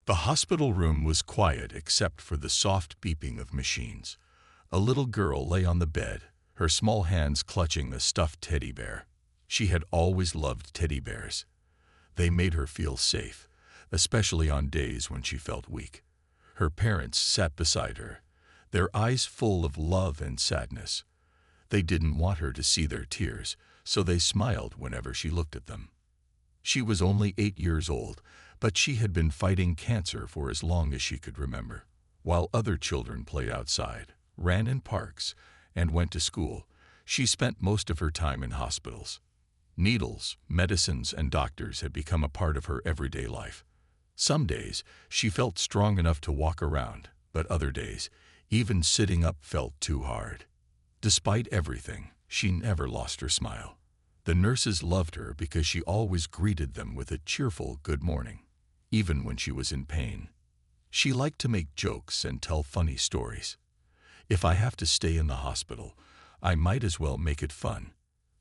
The hospital room was quiet except for the soft beeping of machines. A little girl lay on the bed, her small hands clutching a stuffed teddy bear. She had always loved teddy bears. They made her feel safe, especially on days when she felt weak. Her parents sat beside her, their eyes full of love and sadness. They didn't want her to see their tears, so they smiled whenever she looked at them. She was only 8 years old, but she had been fighting cancer for as long as she could remember. While other children played outside, ran in parks, and went to school, she spent most of her time in hospitals. Needles, medicines, and doctors had become a part of her everyday life. Some days, she felt strong enough to walk around, but other days, even sitting up felt too hard. Despite everything, she never lost her smile. The nurses loved her because she always greeted them with a cheerful good morning, even when she was in pain. She liked to make jokes and tell funny stories. "If I have to stay in the hospital, I might as well make it fun,"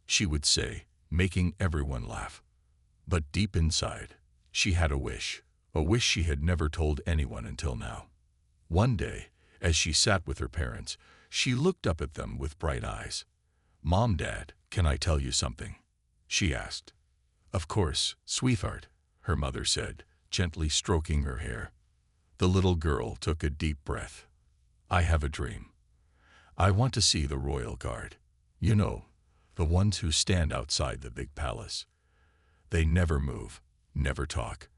she would say, making everyone laugh. But deep inside, she had a wish she had never told anyone until now. One day, as she sat with her parents, she looked up at them with bright eyes. "Mom, Dad, can I tell you something?" she asked. "Of course, sweetheart," her mother said, gently stroking her hair. The little girl took a deep breath. "I have a dream. I want to see the royal guard. You know, the ones who stand outside the big palace. They never move, never talk.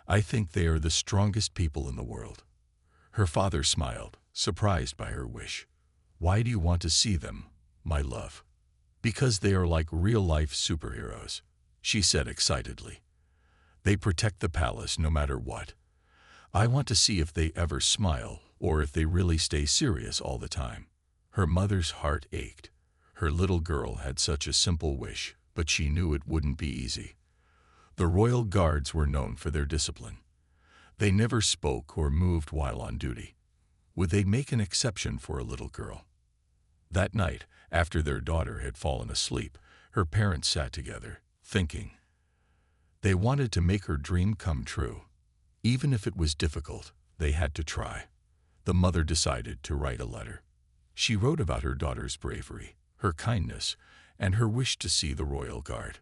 I think they are the strongest people in the world." Her father smiled, surprised by her wish. "Why do you want to see them, my love?" "Because they are like real-life superheroes," she said excitedly. "They protect the palace no matter what. I want to see if they ever smile or if they really stay serious all the time." Her mother's heart ached. Her little girl had such a simple wish, but she knew it wouldn't be easy. The royal guards were known for their discipline. They never spoke or moved while on duty. Would they make an exception for a little girl? That night, after their daughter had fallen asleep, her parents sat together, thinking. They wanted to make her dream come true. Even if it was difficult, they had to try. The mother decided to write a letter. She wrote about her daughter's bravery, her kindness, and her wish to see the royal guard.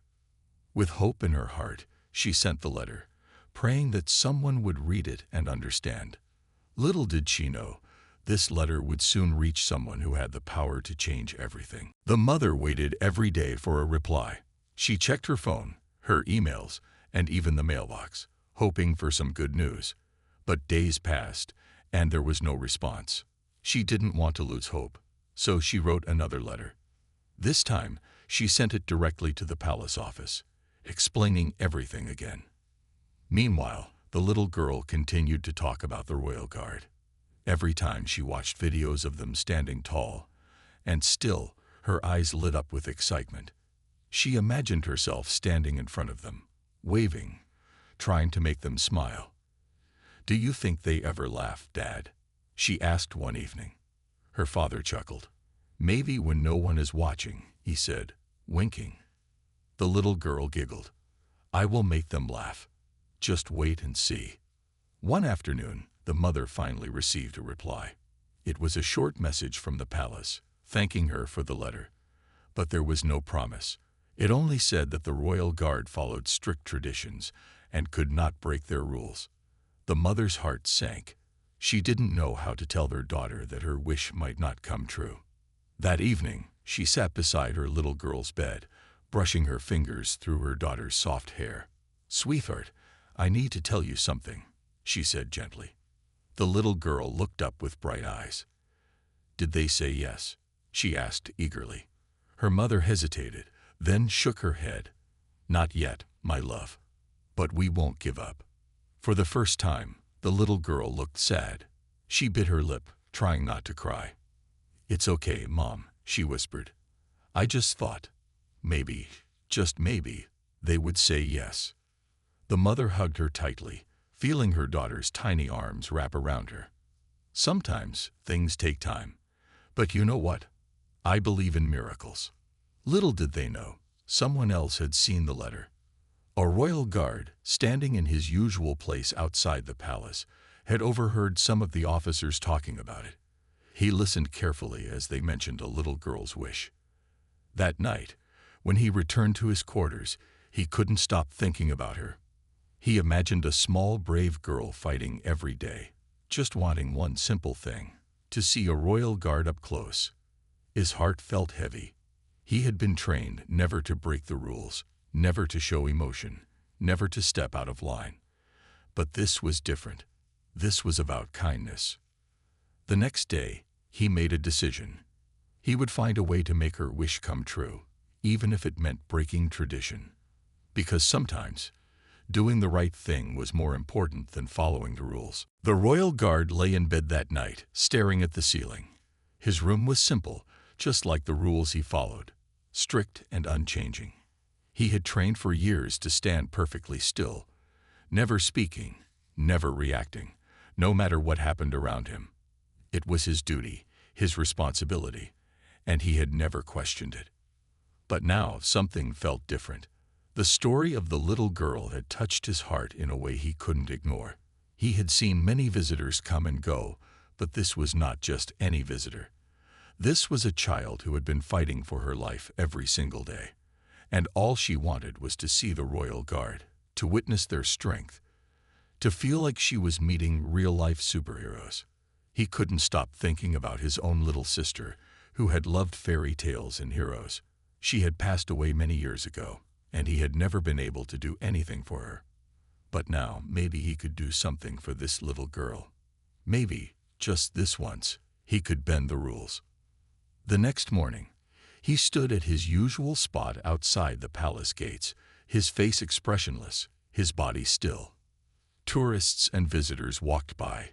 With hope in her heart, she sent the letter, praying that someone would read it and understand. Little did she know, this letter would soon reach someone who had the power to change everything. The mother waited every day for a reply. She checked her phone, her emails, and even the mailbox, hoping for some good news. But days passed, and there was no response. She didn't want to lose hope, so she wrote another letter. This time, she sent it directly to the palace office, explaining everything again. Meanwhile, the little girl continued to talk about the royal guard. Every time she watched videos of them standing tall, and still, her eyes lit up with excitement. She imagined herself standing in front of them, waving, trying to make them smile. "Do you think they ever laugh, Dad?" she asked one evening. Her father chuckled. "Maybe when no one is watching," he said, winking. The little girl giggled. "I will make them laugh. Just wait and see." One afternoon, the mother finally received a reply. It was a short message from the palace, thanking her for the letter. But there was no promise. It only said that the royal guard followed strict traditions and could not break their rules. The mother's heart sank. She didn't know how to tell their daughter that her wish might not come true. That evening, she sat beside her little girl's bed, brushing her fingers through her daughter's soft hair. "Sweetheart, I need to tell you something," she said gently. The little girl looked up with bright eyes. "Did they say yes?" she asked eagerly. Her mother hesitated, then shook her head. "Not yet, my love. But we won't give up." For the first time, the little girl looked sad. She bit her lip, trying not to cry. "It's okay, Mom," she whispered. "I just thought, maybe, just maybe, they would say yes." The mother hugged her tightly, feeling her daughter's tiny arms wrap around her. "Sometimes things take time. But you know what? I believe in miracles." Little did they know, someone else had seen the letter. A royal guard, standing in his usual place outside the palace, had overheard some of the officers talking about it. He listened carefully as they mentioned a little girl's wish. That night, when he returned to his quarters, he couldn't stop thinking about her. He imagined a small, brave girl fighting every day, just wanting one simple thing: to see a royal guard up close. His heart felt heavy. He had been trained never to break the rules, never to show emotion, never to step out of line. But this was different. This was about kindness. The next day, he made a decision. He would find a way to make her wish come true, even if it meant breaking tradition. Because sometimes, doing the right thing was more important than following the rules. The royal guard lay in bed that night, staring at the ceiling. His room was simple, just like the rules he followed, strict and unchanging. He had trained for years to stand perfectly still, never speaking, never reacting, no matter what happened around him. It was his duty, his responsibility, and he had never questioned it. But now something felt different. The story of the little girl had touched his heart in a way he couldn't ignore. He had seen many visitors come and go, but this was not just any visitor. This was a child who had been fighting for her life every single day. And all she wanted was to see the royal guard, to witness their strength, to feel like she was meeting real-life superheroes. He couldn't stop thinking about his own little sister, who had loved fairy tales and heroes. She had passed away many years ago, and he had never been able to do anything for her. But now, maybe he could do something for this little girl. Maybe, just this once, he could bend the rules. The next morning, he stood at his usual spot outside the palace gates, his face expressionless, his body still. Tourists and visitors walked by,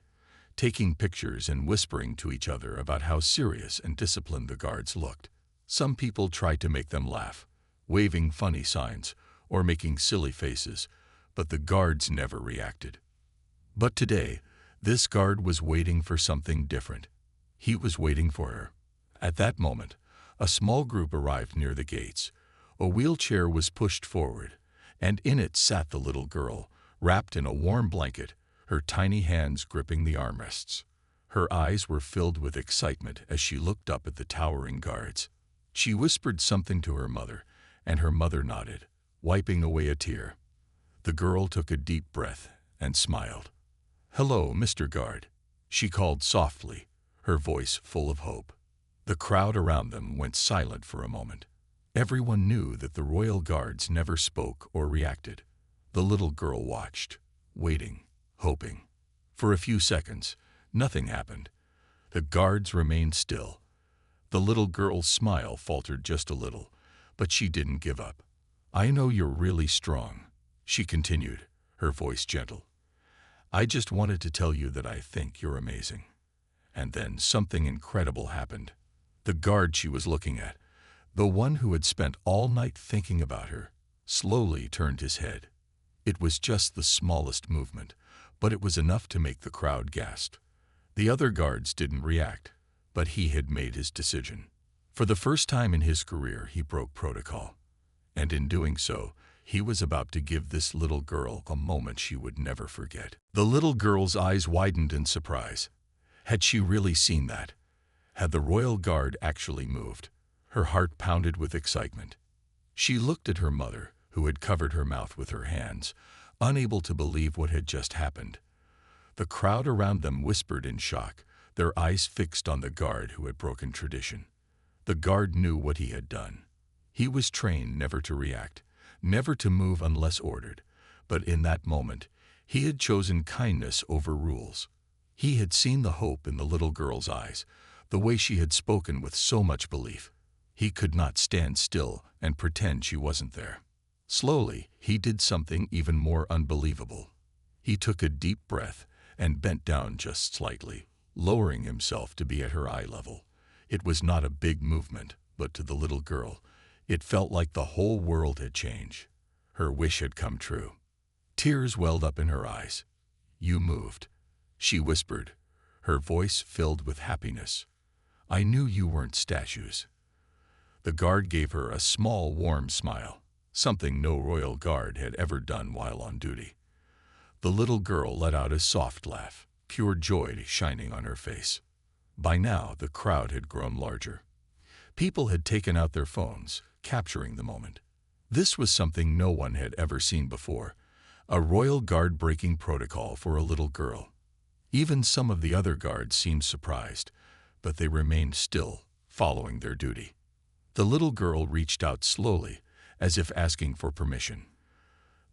taking pictures and whispering to each other about how serious and disciplined the guards looked. Some people tried to make them laugh, waving funny signs or making silly faces, but the guards never reacted. But today, this guard was waiting for something different. He was waiting for her. At that moment, a small group arrived near the gates. A wheelchair was pushed forward, and in it sat the little girl, wrapped in a warm blanket, her tiny hands gripping the armrests. Her eyes were filled with excitement as she looked up at the towering guards. She whispered something to her mother, and her mother nodded, wiping away a tear. The girl took a deep breath and smiled. "Hello, Mr. Guard," she called softly, her voice full of hope. The crowd around them went silent for a moment. Everyone knew that the royal guards never spoke or reacted. The little girl watched, waiting, hoping. For a few seconds, nothing happened. The guards remained still. The little girl's smile faltered just a little, but she didn't give up. "I know you're really strong," she continued, her voice gentle. "I just wanted to tell you that I think you're amazing." And then something incredible happened. The guard she was looking at, the one who had spent all night thinking about her, slowly turned his head. It was just the smallest movement, but it was enough to make the crowd gasp. The other guards didn't react, but he had made his decision. For the first time in his career, he broke protocol. And in doing so, he was about to give this little girl a moment she would never forget. The little girl's eyes widened in surprise. Had she really seen that? Had the royal guard actually moved? Her heart pounded with excitement. She looked at her mother, who had covered her mouth with her hands, unable to believe what had just happened. The crowd around them whispered in shock, their eyes fixed on the guard who had broken tradition. The guard knew what he had done. He was trained never to react, never to move unless ordered, but in that moment, he had chosen kindness over rules. He had seen the hope in the little girl's eyes, the way she had spoken with so much belief. He could not stand still and pretend she wasn't there. Slowly, he did something even more unbelievable. He took a deep breath and bent down just slightly, lowering himself to be at her eye level. It was not a big movement, but to the little girl, it felt like the whole world had changed. Her wish had come true. Tears welled up in her eyes. "You moved," she whispered, her voice filled with happiness. "I knew you weren't statues." The guard gave her a small, warm smile. something no royal guard had ever done while on duty. The little girl let out a soft laugh, pure joy shining on her face. By now, the crowd had grown larger. People had taken out their phones, capturing the moment. This was something no one had ever seen before, a royal guard breaking protocol for a little girl. Even some of the other guards seemed surprised, but they remained still, following their duty. The little girl reached out slowly, as if asking for permission.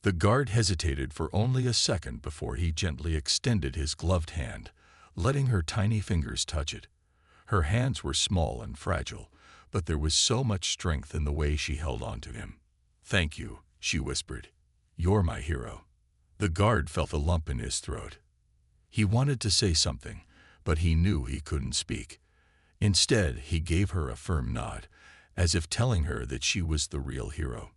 The guard hesitated for only a second before he gently extended his gloved hand, letting her tiny fingers touch it. Her hands were small and fragile, but there was so much strength in the way she held on to him. "Thank you," she whispered. "You're my hero." The guard felt a lump in his throat. He wanted to say something, but he knew he couldn't speak. Instead, he gave her a firm nod, as if telling her that she was the real hero.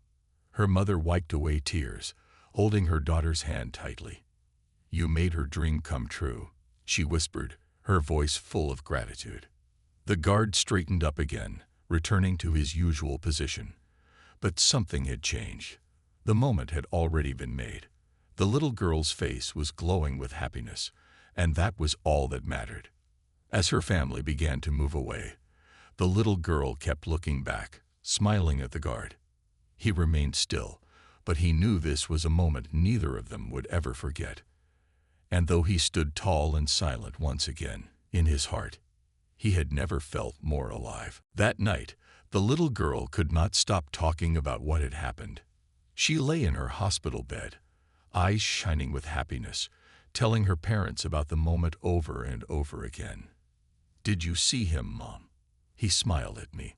Her mother wiped away tears, holding her daughter's hand tightly. "You made her dream come true," she whispered, her voice full of gratitude. The guard straightened up again, returning to his usual position. But something had changed. The moment had already been made. The little girl's face was glowing with happiness, and that was all that mattered. As her family began to move away, the little girl kept looking back, smiling at the guard. He remained still, but he knew this was a moment neither of them would ever forget. And though he stood tall and silent once again, in his heart, he had never felt more alive. That night, the little girl could not stop talking about what had happened. She lay in her hospital bed, eyes shining with happiness, telling her parents about the moment over and over again. "Did you see him, Mom? He smiled at me.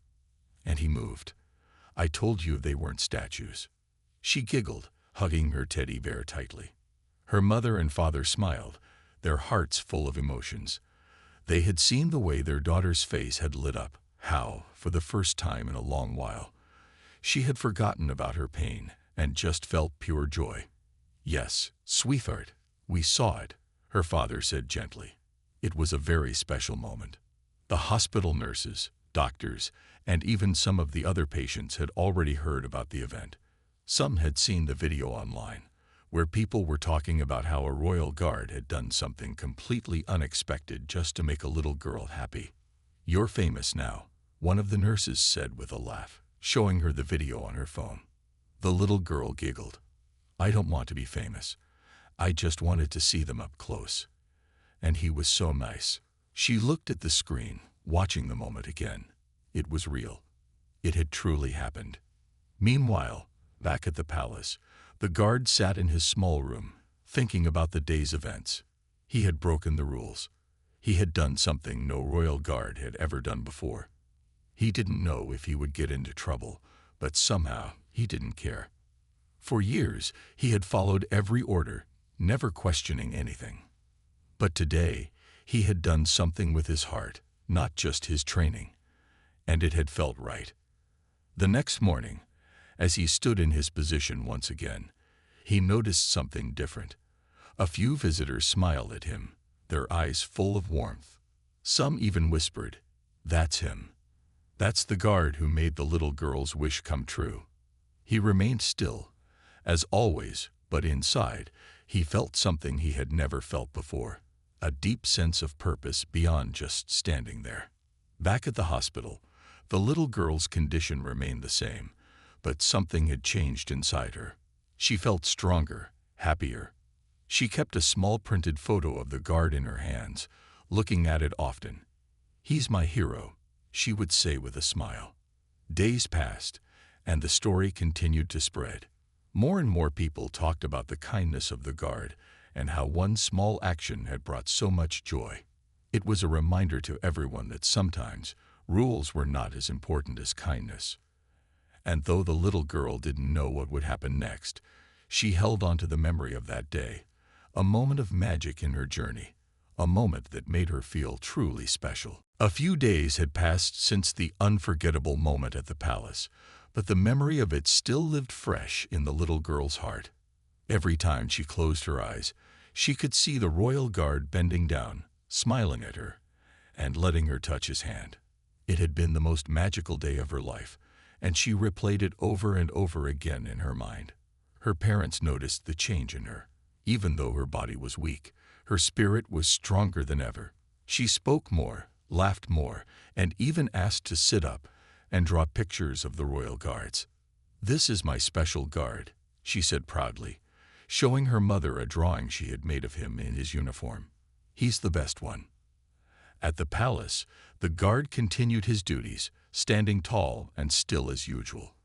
And he moved. I told you they weren't statues." She giggled, hugging her teddy bear tightly. Her mother and father smiled, their hearts full of emotions. They had seen the way their daughter's face had lit up, how, for the first time in a long while, she had forgotten about her pain and just felt pure joy. "Yes, sweetheart, we saw it," her father said gently. It was a very special moment. The hospital nurses, doctors, and even some of the other patients had already heard about the event. Some had seen the video online, where people were talking about how a royal guard had done something completely unexpected just to make a little girl happy. "You're famous now," one of the nurses said with a laugh, showing her the video on her phone. The little girl giggled. "I don't want to be famous. I just wanted to see them up close. And he was so nice." She looked at the screen, watching the moment again. It was real. It had truly happened. Meanwhile, back at the palace, the guard sat in his small room, thinking about the day's events. He had broken the rules. He had done something no royal guard had ever done before. He didn't know if he would get into trouble, but somehow he didn't care. For years, he had followed every order, never questioning anything. But today, he had done something with his heart, not just his training. And it had felt right. The next morning, as he stood in his position once again, he noticed something different. A few visitors smiled at him, their eyes full of warmth. Some even whispered, "That's him. That's the guard who made the little girl's wish come true." He remained still, as always, but inside, he felt something he had never felt before, a deep sense of purpose beyond just standing there. Back at the hospital, the little girl's condition remained the same, but something had changed inside her. She felt stronger, happier. She kept a small printed photo of the guard in her hands, looking at it often. "He's my hero," she would say with a smile. Days passed, and the story continued to spread. More and more people talked about the kindness of the guard and how one small action had brought so much joy. It was a reminder to everyone that sometimes rules were not as important as kindness. And though the little girl didn't know what would happen next, she held on to the memory of that day, a moment of magic in her journey, a moment that made her feel truly special. A few days had passed since the unforgettable moment at the palace, but the memory of it still lived fresh in the little girl's heart. Every time she closed her eyes, she could see the royal guard bending down, smiling at her, and letting her touch his hand. It had been the most magical day of her life, and she replayed it over and over again in her mind. Her parents noticed the change in her. Even though her body was weak, her spirit was stronger than ever. She spoke more, laughed more, and even asked to sit up and draw pictures of the royal guards. "This is my special guard," she said proudly, showing her mother a drawing she had made of him in his uniform. "He's the best one." At the palace, the guard continued his duties, standing tall and still as usual.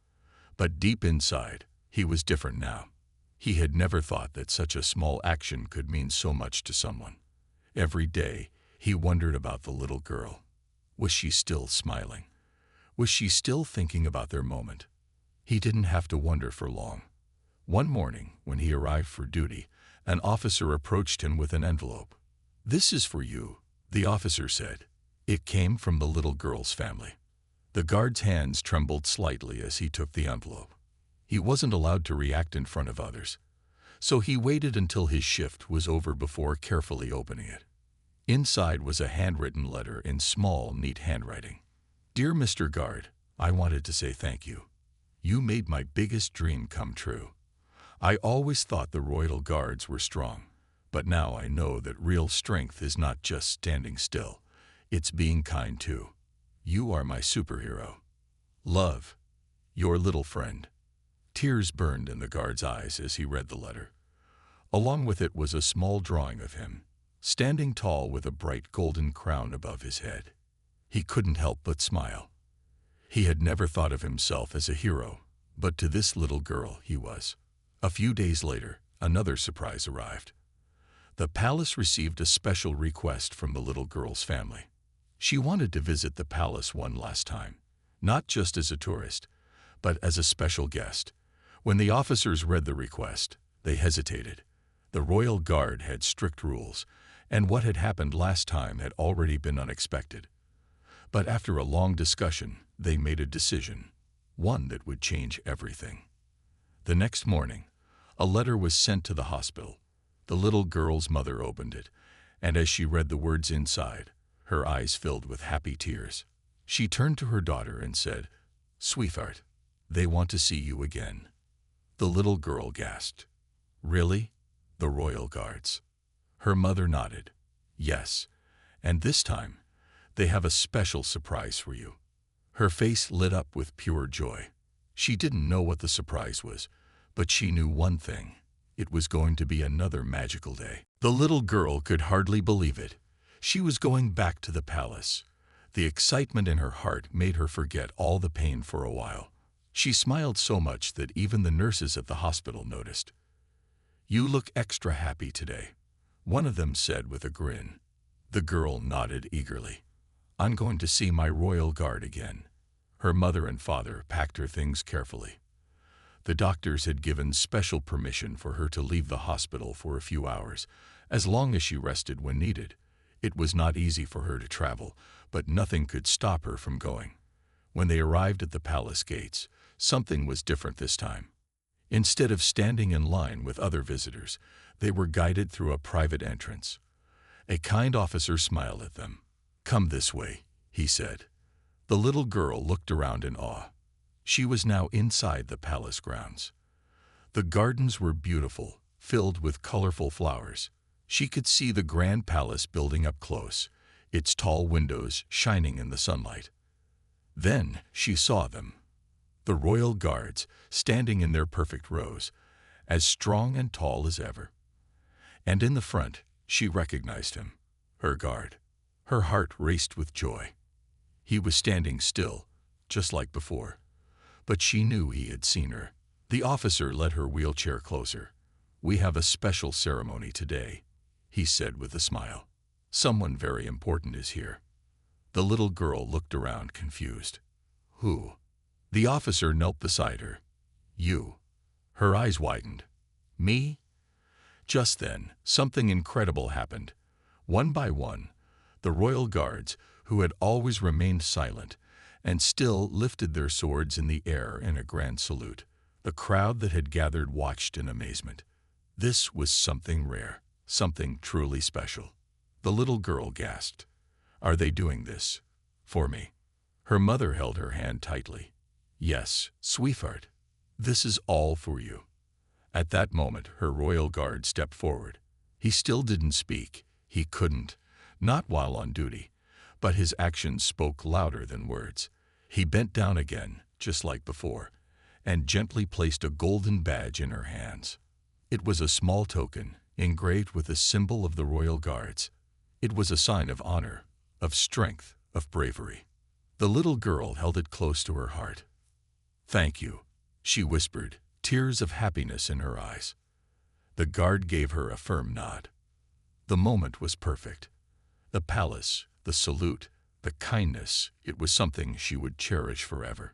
But deep inside, he was different now. He had never thought that such a small action could mean so much to someone. Every day, he wondered about the little girl. Was she still smiling? Was she still thinking about their moment? He didn't have to wonder for long. One morning, when he arrived for duty, an officer approached him with an envelope. "This is for you," the officer said. It came from the little girl's family. The guard's hands trembled slightly as he took the envelope. He wasn't allowed to react in front of others, so he waited until his shift was over before carefully opening it. Inside was a handwritten letter in small, neat handwriting. "Dear Mr. Guard, I wanted to say thank you. You made my biggest dream come true. I always thought the royal guards were strong, but now I know that real strength is not just standing still, it's being kind too. You are my superhero. Love, your little friend." Tears burned in the guard's eyes as he read the letter. Along with it was a small drawing of him, standing tall with a bright golden crown above his head. He couldn't help but smile. He had never thought of himself as a hero, but to this little girl he was. A few days later, another surprise arrived. The palace received a special request from the little girl's family. She wanted to visit the palace one last time, not just as a tourist, but as a special guest. When the officers read the request, they hesitated. The royal guard had strict rules, and what had happened last time had already been unexpected. But after a long discussion, they made a decision, one that would change everything. The next morning, a letter was sent to the hospital. The little girl's mother opened it, and as she read the words inside, her eyes filled with happy tears. She turned to her daughter and said, "Sweetheart, they want to see you again." The little girl gasped. "Really? The royal guards?" Her mother nodded. "Yes, and this time, they have a special surprise for you." Her face lit up with pure joy. She didn't know what the surprise was, but she knew one thing. It was going to be another magical day. The little girl could hardly believe it. She was going back to the palace. The excitement in her heart made her forget all the pain for a while. She smiled so much that even the nurses at the hospital noticed. "You look extra happy today," one of them said with a grin. The girl nodded eagerly. "I'm going to see my royal guard again." Her mother and father packed her things carefully. The doctors had given special permission for her to leave the hospital for a few hours, as long as she rested when needed. It was not easy for her to travel, but nothing could stop her from going. When they arrived at the palace gates, something was different this time. Instead of standing in line with other visitors, they were guided through a private entrance. A kind officer smiled at them. "Come this way," he said. The little girl looked around in awe. She was now inside the palace grounds. The gardens were beautiful, filled with colorful flowers. She could see the grand palace building up close, its tall windows shining in the sunlight. Then she saw them. The royal guards, standing in their perfect rows, as strong and tall as ever. And in the front, she recognized him, her guard. Her heart raced with joy. He was standing still, just like before. But she knew he had seen her. The officer led her wheelchair closer. "We have a special ceremony today," he said with a smile. "Someone very important is here." The little girl looked around confused. "Who?" The officer knelt beside her. "You." Her eyes widened. "Me?" Just then, something incredible happened. One by one, the royal guards, who had always remained silent, and still lifted their swords in the air in a grand salute. The crowd that had gathered watched in amazement. This was something rare, something truly special. The little girl gasped. "Are they doing this for me?" Her mother held her hand tightly. Yes, sweetheart, this is all for you. At that moment, her royal guard stepped forward. He still didn't speak. He couldn't, not while on duty, but his actions spoke louder than words. He bent down again, just like before, and gently placed a golden badge in her hands. It was a small token, engraved with a symbol of the royal guards. It was a sign of honor, of strength, of bravery. The little girl held it close to her heart. "Thank you," she whispered, tears of happiness in her eyes. The guard gave her a firm nod. The moment was perfect. The palace, the salute, the kindness, it was something she would cherish forever.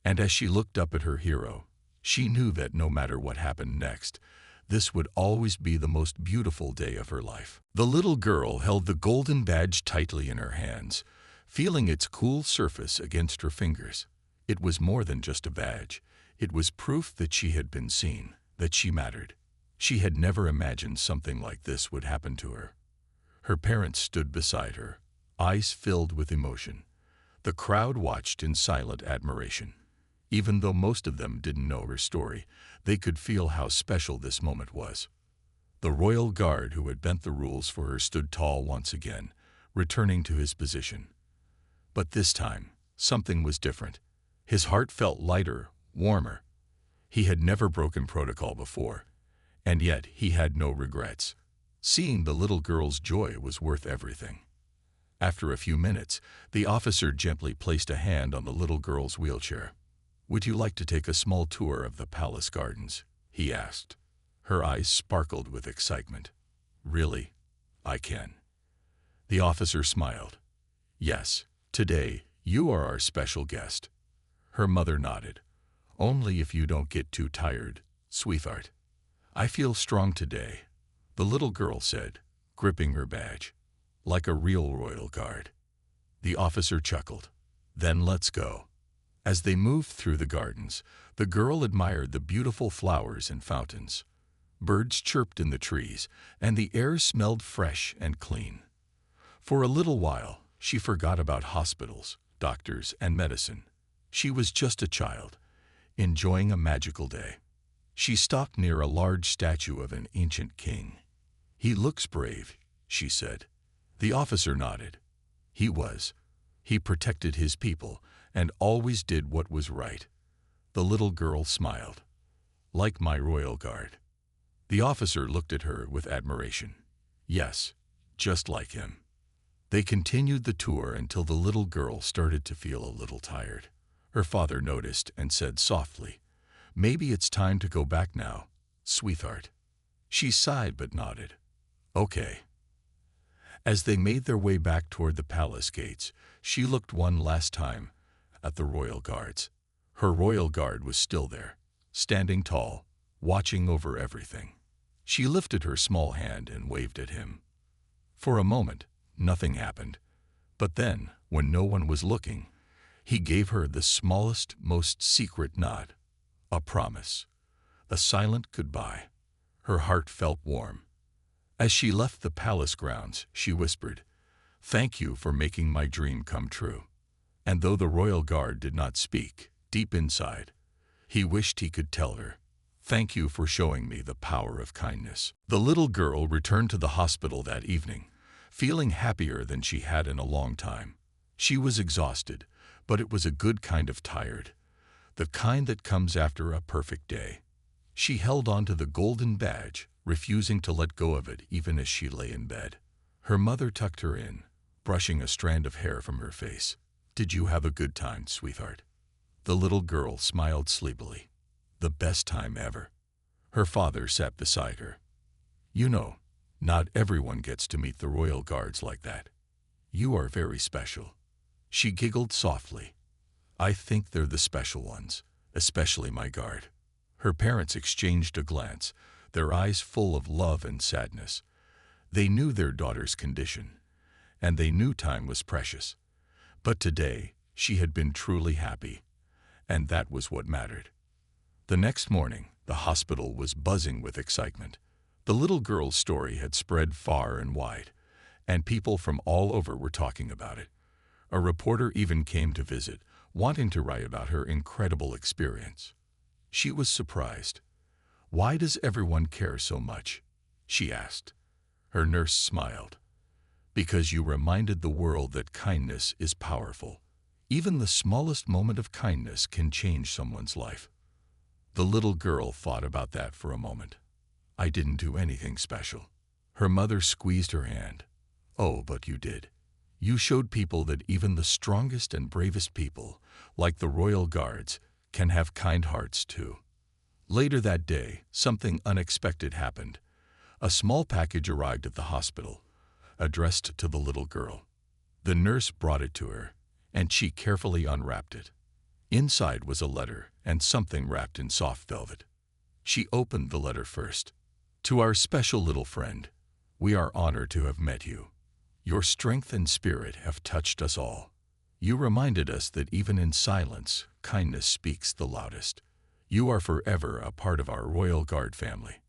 And as she looked up at her hero, she knew that no matter what happened next, this would always be the most beautiful day of her life. The little girl held the golden badge tightly in her hands, feeling its cool surface against her fingers. It was more than just a badge. It was proof that she had been seen, that she mattered. She had never imagined something like this would happen to her. Her parents stood beside her, eyes filled with emotion. The crowd watched in silent admiration. Even though most of them didn't know her story, they could feel how special this moment was. The royal guard who had bent the rules for her stood tall once again, returning to his position. But this time, something was different. His heart felt lighter, warmer. He had never broken protocol before, and yet he had no regrets. Seeing the little girl's joy was worth everything. After a few minutes, the officer gently placed a hand on the little girl's wheelchair. "Would you like to take a small tour of the palace gardens?" he asked. Her eyes sparkled with excitement. "Really? I can." The officer smiled. "Yes, today you are our special guest." Her mother nodded. "Only if you don't get too tired, sweetheart." "I feel strong today," the little girl said, gripping her badge, like a real royal guard. The officer chuckled. "Then let's go." As they moved through the gardens, the girl admired the beautiful flowers and fountains. Birds chirped in the trees, and the air smelled fresh and clean. For a little while, she forgot about hospitals, doctors, and medicine. She was just a child, enjoying a magical day. She stopped near a large statue of an ancient king. "He looks brave," she said. The officer nodded. He was. He protected his people and always did what was right. The little girl smiled. "Like my royal guard." The officer looked at her with admiration. "Yes, just like him." They continued the tour until the little girl started to feel a little tired. Her father noticed and said softly, "Maybe it's time to go back now, sweetheart." She sighed but nodded. "Okay." As they made their way back toward the palace gates, she looked one last time at the royal guards. Her royal guard was still there, standing tall, watching over everything. She lifted her small hand and waved at him. For a moment, nothing happened. But then, when no one was looking, he gave her the smallest, most secret nod. A promise. A silent goodbye. Her heart felt warm. As she left the palace grounds, she whispered, "Thank you for making my dream come true." And though the royal guard did not speak, deep inside, he wished he could tell her, "Thank you for showing me the power of kindness." The little girl returned to the hospital that evening, feeling happier than she had in a long time. She was exhausted, but it was a good kind of tired, the kind that comes after a perfect day. She held on to the golden badge, refusing to let go of it even as she lay in bed. Her mother tucked her in, brushing a strand of hair from her face. "Did you have a good time, sweetheart?" The little girl smiled sleepily. "The best time ever." Her father sat beside her. "You know, not everyone gets to meet the royal guards like that. You are very special." She giggled softly. "I think they're the special ones, especially my guard." Her parents exchanged a glance, their eyes full of love and sadness. They knew their daughter's condition, and they knew time was precious. But today, she had been truly happy, and that was what mattered. The next morning, the hospital was buzzing with excitement. The little girl's story had spread far and wide, and people from all over were talking about it. A reporter even came to visit, wanting to write about her incredible experience. She was surprised. "Why does everyone care so much?" she asked. Her nurse smiled. "Because you reminded the world that kindness is powerful. Even the smallest moment of kindness can change someone's life." The little girl thought about that for a moment. "I didn't do anything special." Her mother squeezed her hand. "Oh, but you did. You showed people that even the strongest and bravest people, like the Royal Guards, can have kind hearts too." Later that day, something unexpected happened. A small package arrived at the hospital, addressed to the little girl. The nurse brought it to her, and she carefully unwrapped it. Inside was a letter and something wrapped in soft velvet. She opened the letter first. "To our special little friend, we are honored to have met you. Your strength and spirit have touched us all. You reminded us that even in silence, kindness speaks the loudest. You are forever a part of our Royal Guard family.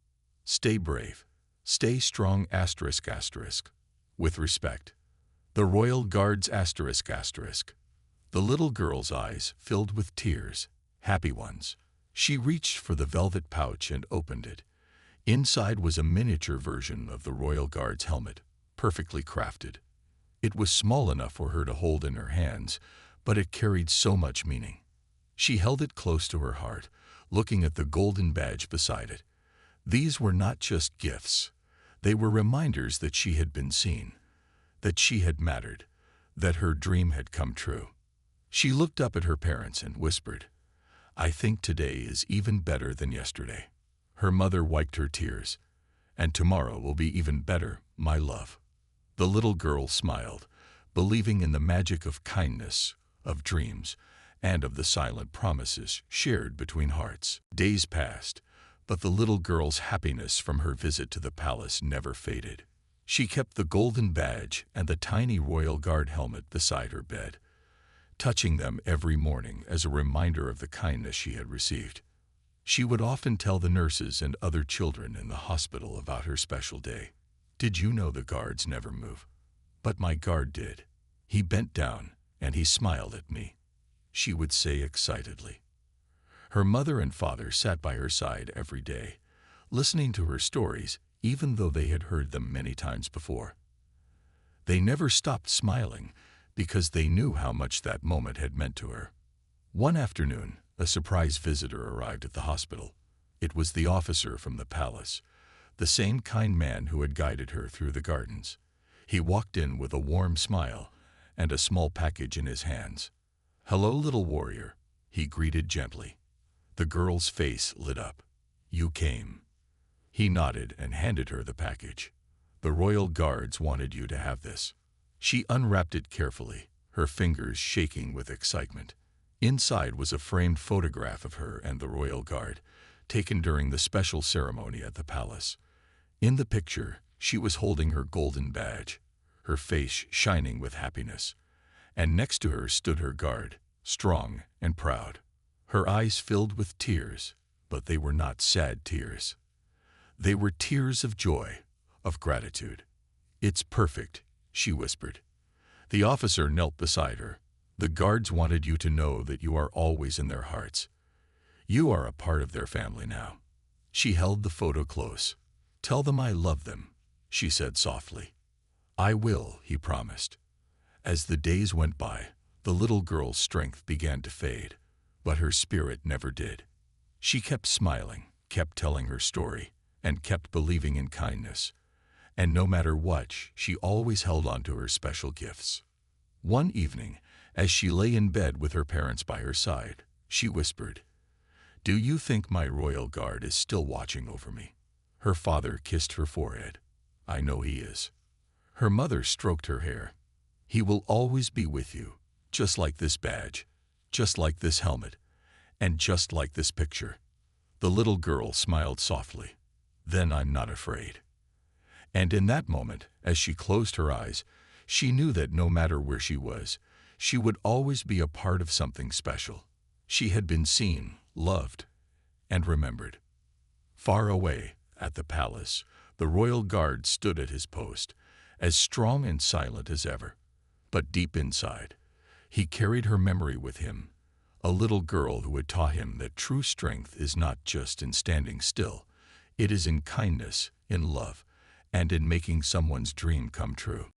Stay brave. Stay strong ***. With respect. The Royal Guards ***. The little girl's eyes filled with tears, happy ones. She reached for the velvet pouch and opened it. Inside was a miniature version of the Royal Guard's helmet, perfectly crafted. It was small enough for her to hold in her hands, but it carried so much meaning. She held it close to her heart, looking at the golden badge beside it. These were not just gifts. They were reminders that she had been seen, that she had mattered, that her dream had come true. She looked up at her parents and whispered, "I think today is even better than yesterday." Her mother wiped her tears. "And tomorrow will be even better, my love." The little girl smiled, believing in the magic of kindness, of dreams, and of the silent promises shared between hearts. Days passed, but the little girl's happiness from her visit to the palace never faded. She kept the golden badge and the tiny Royal Guard helmet beside her bed, touching them every morning as a reminder of the kindness she had received. She would often tell the nurses and other children in the hospital about her special day. "Did you know the guards never move? But my guard did. He bent down and he smiled at me," she would say excitedly. Her mother and father sat by her side every day, listening to her stories even though they had heard them many times before. They never stopped smiling because they knew how much that moment had meant to her. One afternoon, a surprise visitor arrived at the hospital. It was the officer from the palace, the same kind man who had guided her through the gardens. He walked in with a warm smile and a small package in his hands. "Hello, little warrior," he greeted gently. The girl's face lit up. "You came." He nodded and handed her the package. "The Royal Guards wanted you to have this." She unwrapped it carefully, her fingers shaking with excitement. Inside was a framed photograph of her and the Royal Guard, taken during the special ceremony at the palace. In the picture, she was holding her golden badge, her face shining with happiness, and next to her stood her guard, strong and proud. Her eyes filled with tears, but they were not sad tears. They were tears of joy, of gratitude. "It's perfect," she whispered. The officer knelt beside her. "The guards wanted you to know that you are always in their hearts. You are a part of their family now." She held the photo close. "Tell them I love them," she said softly. "I will," he promised. As the days went by, the little girl's strength began to fade, but her spirit never did. She kept smiling, kept telling her story, and kept believing in kindness. And no matter what, she always held on to her special gifts. One evening, as she lay in bed with her parents by her side, she whispered, "Do you think my Royal Guard is still watching over me?" Her father kissed her forehead. "I know he is." Her mother stroked her hair. "He will always be with you, just like this badge, just like this helmet, and just like this picture." The little girl smiled softly. "Then I'm not afraid." And in that moment, as she closed her eyes, she knew that no matter where she was, she would always be a part of something special. She had been seen, loved, and remembered. Far away, at the palace, the Royal Guard stood at his post, as strong and silent as ever. But deep inside, he carried her memory with him, a little girl who had taught him that true strength is not just in standing still. It is in kindness, in love, and in making someone's dream come true.